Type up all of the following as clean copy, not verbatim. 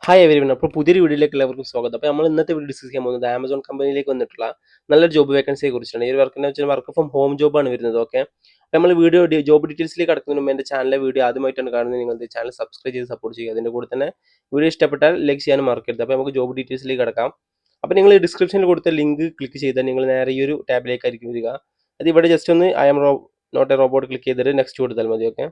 Hi everyone. അപ്പോൾ പുതിയൊരു വീഡിയോയിലേക്ക് എല്ലാവർക്കും സ്വാഗതം. അപ്പോൾ നമ്മൾ ഇന്നത്തെ വീഡിയോ ഡിസ്കസ് ചെയ്യാൻ പോകുന്നത് ആമസോൺ കമ്പനിയിലേക്ക് വന്നിട്ടുള്ള നല്ലൊരു ജോബ് വേക്കൻസിയെ കുറിച്ചാണ്. ഈ ഒരു വർക്കിനെ വെച്ചാൽ വർക്ക് ഫ്രം ഹോം ജോബാണ് വരുന്നത്. ഓക്കെ, അപ്പോൾ നമ്മൾ ജോബ് ഡീറ്റെയിൽസിലേക്ക് കടക്കുന്നതിന് മുമ്പ് എൻ്റെ ചാനലിലെ വീഡിയോ ആദ്യമായിട്ടാണ് കാണുന്നത്, നിങ്ങൾ ചാനൽ സബ്സ്ക്രൈബ് ചെയ്ത് സപ്പോർട്ട് ചെയ്യുക. അതിൻ്റെ കൂടെ തന്നെ വീഡിയോ ഇഷ്ടപ്പെട്ടാൽ ലൈക്ക് ചെയ്യാനും മറക്കരുത്. അപ്പോൾ നമുക്ക് ജോബ് ഡീറ്റെയിൽസിലേക്ക് കടക്കാം. അപ്പോൾ നിങ്ങൾ ഡിസ്ക്രിപ്ഷനിൽ കൊടുത്ത ലിങ്ക് ക്ലിക്ക് ചെയ്താൽ നിങ്ങൾ നേരെ ഈ ഒരു ടാബിലേക്കായിരിക്കും വരിക. അത് ഇവിടെ ജസ്റ്റ് ഒന്ന് I am not a robot click ചെയ്തിട്ട് നെക്സ്റ്റ് കൊടുത്താൽ മതി. ഓക്കെ,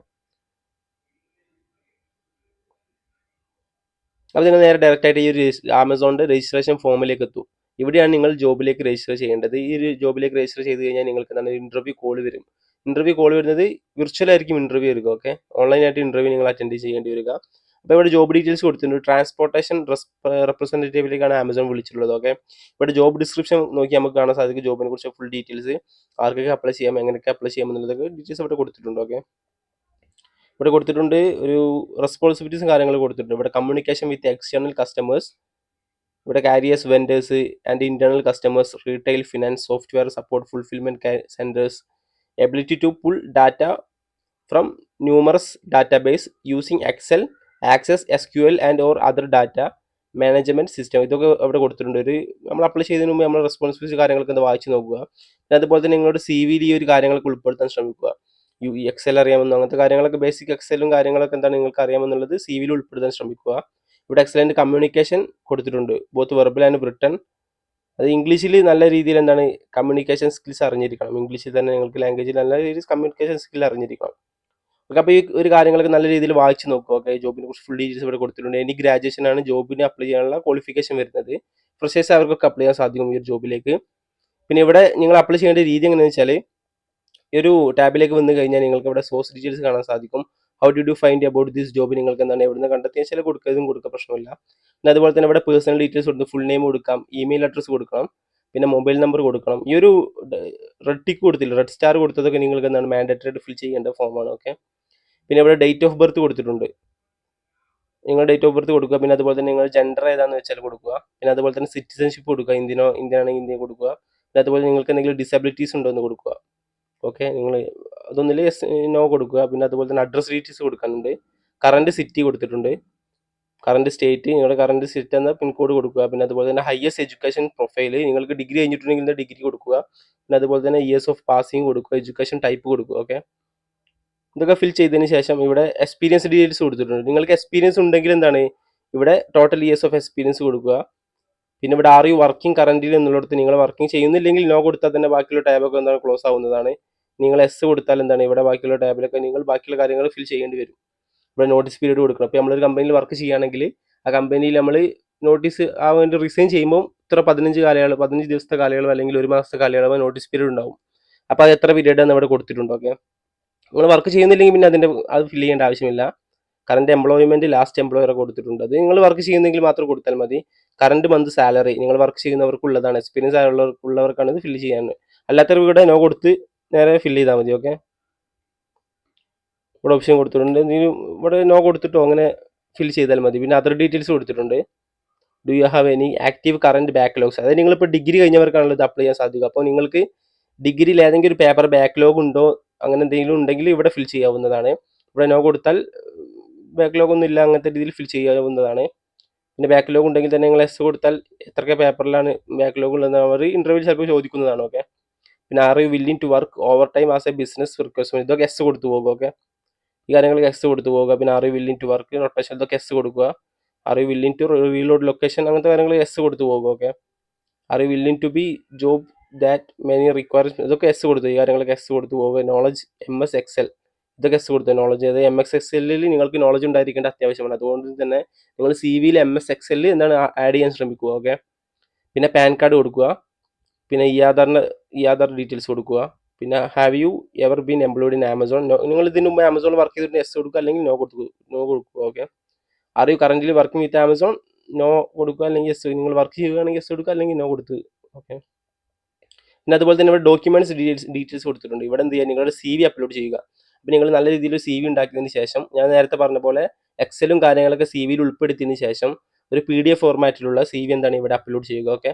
അപ്പോൾ നിങ്ങൾ നേരെ ഡയറക്റ്റ് ആയിട്ട് ഈ ഒരു ആമസോണിൻ്റെ രജിസ്ട്രേഷൻ ഫോമിലേക്ക് എത്തും. ഇവിടെയാണ് നിങ്ങൾ ജോബിലേക്ക് രജിസ്റ്റർ ചെയ്യേണ്ടത്. ഈ ഒരു ജോബിലേക്ക് രജിസ്റ്റർ ചെയ്ത് കഴിഞ്ഞാൽ നിങ്ങൾക്ക് എന്താണ് ഇൻ്റർവ്യൂ കോൾ വരും. ഇൻ്റർവ്യൂ കോൾ വരുന്നത് വിർച്വൽ ആയിരിക്കും ഇൻ്റർവ്യൂ വരിക. ഓക്കെ, ഓൺലൈനായിട്ട് ഇൻ്റർവ്യൂ നിങ്ങൾ അറ്റൻഡ് ചെയ്യേണ്ടി വരിക. അപ്പോൾ ഇവിടെ ജോബ് ഡീറ്റെയിൽസ് കൊടുത്തിട്ടുണ്ട്. ട്രാൻസ്പോർട്ടേഷൻ റെപ്രസെൻറ്റേറ്റീവിലേക്കാണ് ആമസോൺ വിളിച്ചിട്ടുള്ളത്. ഓക്കെ, ഇവിടെ ജോബ് ഡിസ്ക്രിപ്ഷൻ നോക്കി നമുക്ക് കാണാൻ സാധിക്കും. ജോബിനെ കുറിച്ച് ഫുൾ ഡീറ്റെയിൽസ്, ആർക്കൊക്കെ അപ്ലൈ ചെയ്യാം, എങ്ങനെയൊക്കെ അപ്ലൈ ചെയ്യാം എന്നുള്ളതൊക്കെ ഡീറ്റെയിൽസ് ഇവിടെ കൊടുത്തിട്ടുണ്ട്. ഓക്കെ, ഇവിടെ കൊടുത്തിട്ടുണ്ട്. ഒരു റെസ്പോൺസിബിലിറ്റീസും കാര്യങ്ങളും കൊടുത്തിട്ടുണ്ട്. ഇവിടെ കമ്മ്യൂണിക്കേഷൻ വിത്ത് എക്സ്റ്റേണൽ കസ്റ്റമേഴ്സ്, ഇവിടെ carriers, vendors and internal customers, retail, finance, software support, fulfilment centres, ability to pull data from numerous database using Excel, Access SQL and or other data management system. ഇതൊക്കെ അവിടെ കൊടുത്തിട്ടുണ്ട്. ഒരു നമ്മൾ apply ചെയ്തതിന് മുമ്പ് നമ്മൾ responsibility കാര്യങ്ങളൊക്കെ ഒന്ന് വായിച്ച് നോക്കുക. പിന്നെ അതുപോലെ തന്നെ നിങ്ങളുടെ CV ഈ ഒരു കാര്യങ്ങളൊക്കെ ഉൾപ്പെടുത്താൻ ശ്രമിക്കുക. എക്സൽ അറിയാമെന്നോ അങ്ങനത്തെ കാര്യങ്ങളൊക്കെ, ബേസിക് എക്സലും കാര്യങ്ങളൊക്കെ എന്താണ് നിങ്ങൾക്ക് അറിയാമെന്നുള്ളത് CV ഉൾപ്പെടുത്താൻ ശ്രമിക്കുക. ഇവിടെ എക്സലന്റ് കമ്മ്യൂണിക്കേഷൻ കൊടുത്തിട്ടുണ്ട്, ബോത്ത് വെർബൽ ആൻഡ് ബ്രിട്ടൺ. അത് ഇംഗ്ലീഷിൽ നല്ല രീതിയിൽ എന്താണ് കമ്മ്യൂണിക്കേഷൻ സ്കിൽസ് അറിഞ്ഞിരിക്കണം. ഇംഗ്ലീഷിൽ തന്നെ നിങ്ങൾക്ക് ലാംഗ്വേജിൽ നല്ല രീതിയിൽ കമ്മ്യൂണിക്കേഷൻ സ്കിൽ അറിഞ്ഞിരിക്കണം. ഓക്കെ, അപ്പോൾ ഈ ഒരു കാര്യങ്ങളൊക്കെ നല്ല രീതിയിൽ വായിച്ച് നോക്കുക. ഓക്കെ, ജോബിനെ കുറിച്ച് ഫുൾ ഡീറ്റെയിൽസ് ഇവിടെ കൊടുത്തിട്ടുണ്ട്. എനി ഗ്രാജുവേഷൻ ആണ് ജോബിന് അപ്ലൈ ചെയ്യാനുള്ള ക്വാളിഫിക്കേഷൻ വരുന്നത്. ഫ്രഷേഴ്സ് അവർക്കൊക്കെ അപ്ലൈ ചെയ്യാൻ സാധിക്കും ഈ ഒരു ജോബിലേക്ക്. പിന്നെ ഇവിടെ നിങ്ങൾ അപ്ലൈ ചെയ്യേണ്ട രീതി എങ്ങനെയാണെന്ന് വെച്ചാൽ, ഈ ഒരു ടാബിലേക്ക് വന്നു കഴിഞ്ഞാൽ നിങ്ങൾക്ക് ഇവിടെ സോഴ്സ് ഡീറ്റെയിൽസ് കാണാൻ സാധിക്കും. How did you find about this job, നിങ്ങൾക്ക് എന്താണ് എവിടുന്ന് കണ്ടെത്തിയാൽ ചില കൊടുക്കുന്നതും കൊടുക്കുക, പ്രശ്നമില്ല. പിന്നെ അതുപോലെ തന്നെ ഇവിടെ പേഴ്സണൽ ഡീറ്റെയിൽസ് കൊടുക്കും. ഫുൾ നെയിം കൊടുക്കാം, ഇമെയിൽ അഡ്രസ്സ് കൊടുക്കണം, പിന്നെ മൊബൈൽ നമ്പർ കൊടുക്കണം. ഈ ഒരു റെഡ് ടിക്ക് കൊടുത്തില്ല, റെഡ് സ്റ്റാർ കൊടുത്തതൊക്കെ നിങ്ങൾക്ക് എന്താണ് മാൻഡേറ്ററി ആയിട്ട് ഫിൽ ചെയ്യേണ്ട ഫോമാണ്. ഓക്കെ, പിന്നെ ഇവിടെ ഡേറ്റ് ഓഫ് ബർത്ത് കൊടുത്തിട്ടുണ്ട്. നിങ്ങൾ ഡേറ്റ് ഓഫ് ബർത്ത് കൊടുക്കുക. പിന്നെ അതുപോലെ തന്നെ നിങ്ങൾ ജെൻഡർ ഏതാണെന്ന് വെച്ചാൽ കൊടുക്കുക. പിന്നെ അതുപോലെ തന്നെ സിറ്റിസൺഷിപ്പ് കൊടുക്കുക, ഇന്ത്യൻ ആണെങ്കിൽ ഇന്ത്യ കൊടുക്കുക. പിന്നെ അതുപോലെ നിങ്ങൾക്ക് എന്തെങ്കിലും ഡിസബിലിറ്റീസ് ഉണ്ടോ എന്ന് കൊടുക്കുക. ഓക്കെ, നിങ്ങൾ അതൊന്നില്ല യെസ് നോ കൊടുക്കുക. പിന്നെ അതുപോലെ തന്നെ അഡ്രസ് ഡീറ്റെയിൽസ് കൊടുക്കാനുണ്ട്. കറണ്ട് സിറ്റി കൊടുത്തിട്ടുണ്ട്, കറണ്ട് സ്റ്റേറ്റ്, നിങ്ങളുടെ കറണ്ട് സ്റ്റേറ്റ് എന്ന പിൻകോഡ് കൊടുക്കുക. പിന്നെ അതുപോലെ തന്നെ ഹയസ്റ്റ് എഡ്യൂക്കേഷൻ പ്രൊഫൈൽ, നിങ്ങൾക്ക് ഡിഗ്രി കഴിഞ്ഞിട്ടുണ്ടെങ്കിൽ ഡിഗ്രി കൊടുക്കുക. പിന്നെ അതുപോലെ തന്നെ ഇയേഴ്സ് ഓഫ് പാസിംഗ് കൊടുക്കുക, എഡ്യൂക്കേഷൻ ടൈപ്പ് കൊടുക്കുക. ഓക്കെ, ഇതൊക്കെ ഫിൽ ചെയ്തതിന് ശേഷം ഇവിടെ എക്സ്പീരിയൻസ് ഡീറ്റെയിൽസ് കൊടുത്തിട്ടുണ്ട്. നിങ്ങൾക്ക് എക്സ്പീരിയൻസ് ഉണ്ടെങ്കിൽ എന്താണ് ഇവിടെ ടോട്ടൽ ഇയേഴ്സ് ഓഫ് എക്സ്പീരിയൻസ് കൊടുക്കുക. പിന്നെ ഇവിടെ ആർ യു വർക്കിംഗ് കറന്റിൽ എന്നുള്ളിടത്ത് നിങ്ങൾ വർക്കിംഗ് ചെയ്യുന്നില്ലെങ്കിൽ നോ കൊടുത്താൽ തന്നെ ബാക്കിയുള്ള ടാബൊക്കെ എന്താണ് ക്ലോസ് ആവുന്നതാണ്. നിങ്ങൾ എസ് കൊടുത്താൽ എന്താണ് ഇവിടെ ബാക്കിയുള്ള ടാബിലൊക്കെ നിങ്ങൾ ബാക്കിയുള്ള കാര്യങ്ങൾ ഫിൽ ചെയ്യേണ്ടി വരും. ഇവിടെ നോട്ടീസ് പീരീഡ് കൊടുക്കണം. അപ്പോൾ നമ്മളൊരു കമ്പനിയിൽ വർക്ക് ചെയ്യുകയാണെങ്കിൽ ആ കമ്പനിയിൽ നമ്മൾ നോട്ടീസ് ആ വേണ്ടി റിസൈൻ ചെയ്യുമ്പോൾ ഇത്ര 15 ദിവസത്തെ കാലയളവ് അല്ലെങ്കിൽ 1 മാസത്തെ കാലയളവ് നോട്ടീസ് പീരീഡ് ഉണ്ടാവും. അപ്പോൾ അത് എത്ര പീരീഡ് എന്ന് ഇവിടെ കൊടുത്തിട്ടുണ്ട്. ഓക്കെ, നിങ്ങൾ വർക്ക് ചെയ്യുന്നില്ലെങ്കിൽ പിന്നെ അത് ഫില്ല് ചെയ്യേണ്ട ആവശ്യമില്ല. കറണ്ട് എംപ്ലോയ്മെന്റ്, ലാസ്റ്റ് എംപ്ലോയർ കൊടുത്തിട്ടുണ്ട്. അത് നിങ്ങൾ വർക്ക് ചെയ്യുന്നെങ്കിൽ മാത്രം കൊടുത്താൽ മതി. കറണ്ട് മന്ത് സാലറി നിങ്ങൾ വർക്ക് ചെയ്യുന്നവർക്കുള്ളതാണ്, എക്സ്പീരിയൻസ് ഉള്ളവർക്കാണ് ഇത് ഫില്ല് ചെയ്യാൻ. അല്ലാത്തവർ ഇവിടെ നോ കൊടുത്ത് നേരെ ഫില്ല് ചെയ്താൽ മതി. ഓക്കെ, ഇവിടെ ഓപ്ഷൻ കൊടുത്തിട്ടുണ്ട്. ഇവിടെ നോ കൊടുത്തിട്ടോ അങ്ങനെ ഫില്ല് ചെയ്താൽ മതി. പിന്നെ അതർ ഡീറ്റെയിൽസ് കൊടുത്തിട്ടുണ്ട്. Do you have any active current backlogs, അതായത് നിങ്ങളിപ്പോൾ ഡിഗ്രി കഴിഞ്ഞവർക്കാണല്ലോ ഇത് അപ്ലൈ ചെയ്യാൻ സാധിക്കുക. അപ്പോൾ നിങ്ങൾക്ക് ഡിഗ്രിയിൽ ഏതെങ്കിലും ഒരു പേപ്പർ ബാക്ക്ലോഗ് ഉണ്ടോ അങ്ങനെ എന്തെങ്കിലും ഉണ്ടെങ്കിൽ ഇവിടെ ഫിൽ ചെയ്യാവുന്നതാണ്. ഇവിടെ നോ കൊടുത്താൽ ബാക്ക്ലോഗ് ഒന്നും ഇല്ല, അങ്ങനത്തെ രീതിയിൽ ഫിൽ ചെയ്യാവുന്നതാണ്. പിന്നെ ബാക്ക്ലോഗ് ഉണ്ടെങ്കിൽ തന്നെ നിങ്ങൾ എസ് കൊടുത്താൽ എത്രയൊക്കെ പേപ്പറിലാണ് ബാക്ക്ലോഗ് ഉള്ളതെന്ന് അവർ ഇന്റർവ്യൂ ചിലപ്പോൾ ചോദിക്കുന്നതാണ്. ഓക്കെ, പിന്നെ are you willing to work overtime as a business requirement, ഇതൊക്കെ എസ് കൊടുത്തു പോകുക. ഓക്കെ, ഈ കാര്യങ്ങൾക്ക് എസ് കൊടുത്തു പോകുക. പിന്നെ are you willing to work rotation, ഇതൊക്കെ എസ് കൊടുക്കുക. Are you willing to reload location, അങ്ങനത്തെ കാര്യങ്ങൾ എസ് കൊടുത്തു പോകുക. Okay, are you willing to be job that many requires, ഇതൊക്കെ എസ് കൊടുത്തു, ഈ കാര്യങ്ങളൊക്കെ എസ് കൊടുത്തു പോകുക. നോളജ് MS Excel, ഇതൊക്കെ എസ് കൊടുത്തു. നോളജ് അതായത് MS Excel നിങ്ങൾക്ക് നോളജ് ഉണ്ടായിരിക്കേണ്ട അത്യാവശ്യമാണ്. അതുകൊണ്ട് തന്നെ നിങ്ങൾ CV MS Excel എന്താണ് ആഡ് ചെയ്യാൻ ശ്രമിക്കുക. ഓക്കെ, പിന്നെ പാൻ കാർഡ് കൊടുക്കുക. പിന്നെ ഈ ആധാർ ഡീറ്റെയിൽസ് കൊടുക്കുക. പിന്നെ have you ever been employed in Amazon, നിങ്ങൾ ഇതിന് മുമ്പ് ആമസോണിൽ വർക്ക് ചെയ്തിട്ട് എസ് കൊടുക്കുക, അല്ലെങ്കിൽ നോ കൊടുക്കുക. Okay, are you currently working with Amazon, no കൊടുക്കുക, അല്ലെങ്കിൽ എസ്, നിങ്ങൾ വർക്ക് ചെയ്യുകയാണെങ്കിൽ എസ് കൊടുക്കുക, അല്ലെങ്കിൽ നോ കൊടുത്ത്. ഓക്കെ, പിന്നെ അതുപോലെ തന്നെ ഇവിടെ ഡോക്യുമെന്റ്സ് ഡീറ്റെയിൽസ് കൊടുത്തിട്ടുണ്ട്. ഇവിടെ എന്ത് ചെയ്യുക, നിങ്ങളുടെ CV അപ്ലോഡ് ചെയ്യുക. അപ്പോൾ നിങ്ങൾ നല്ല രീതിയിൽ CV ഉണ്ടാക്കിയതിന് ശേഷം ഞാൻ നേരത്തെ പറഞ്ഞ പോലെ എക്സലും കാര്യങ്ങളൊക്കെ CV ഉൾപ്പെടുത്തിയതിന് ശേഷം ഒരു PDF ഫോർമാറ്റിലുള്ള CV എന്താണ് ഇവിടെ അപ്ലോഡ് ചെയ്യുക. ഓക്കെ,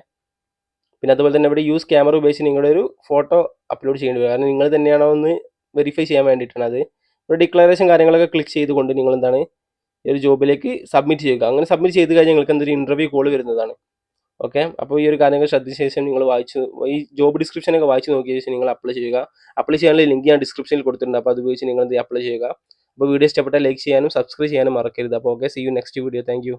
പിന്നെ അതുപോലെ തന്നെ ഇവിടെ യൂസ് ക്യാമറ ഉപയോഗിച്ച് നിങ്ങളുടെ ഒരു ഫോട്ടോ അപ്ലോഡ് ചെയ്യേണ്ടി വരും. കാരണം നിങ്ങൾ തന്നെയാണോ എന്ന് വെരിഫൈ ചെയ്യാൻ വേണ്ടിയിട്ടാണ് അത്. ഇവിടെ ഡിക്ലറേഷൻ കാര്യങ്ങളൊക്കെ ക്ലിക്ക് ചെയ്തുകൊണ്ട് നിങ്ങൾ എന്താണ് ഈ ഒരു ജോബിലേക്ക് സബ്മിറ്റ് ചെയ്യുക. അങ്ങനെ സബ്മിറ്റ് ചെയ്ത് കഴിഞ്ഞാൽ നിങ്ങൾക്ക് എന്തൊരു ഇൻ്റർവ്യൂ കോൾ വരുന്നതാണ്. ഓക്കെ. അപ്പോൾ ഈ ഒരു കാര്യങ്ങൾ ശ്രദ്ധിച്ച ശേഷം നിങ്ങൾ ഈ ജോബ് ഡിസ്ക്രിപ്ഷനൊക്കെ വായിച്ച് നോക്കിയ ശേഷം നിങ്ങൾ അപ്ലൈ ചെയ്യുക. അപ്ലൈ ചെയ്യാനുള്ള ലിങ്ക് ഞാൻ ഡിസ്ക്രിപ്ഷനിൽ കൊടുത്തിട്ടുണ്ട്. അപ്പോൾ അത് ഉപയോഗിച്ച് നിങ്ങൾ അപ്ലൈ ചെയ്യുക. അപ്പോൾ വീഡിയോ ഇഷ്ടപ്പെട്ടാൽ ലൈക്ക് ചെയ്യാനും സബ്സ്ക്രൈബ് ചെയ്യാനും മറക്കരുത്. അപ്പോൾ okay, see you next video. Thank U.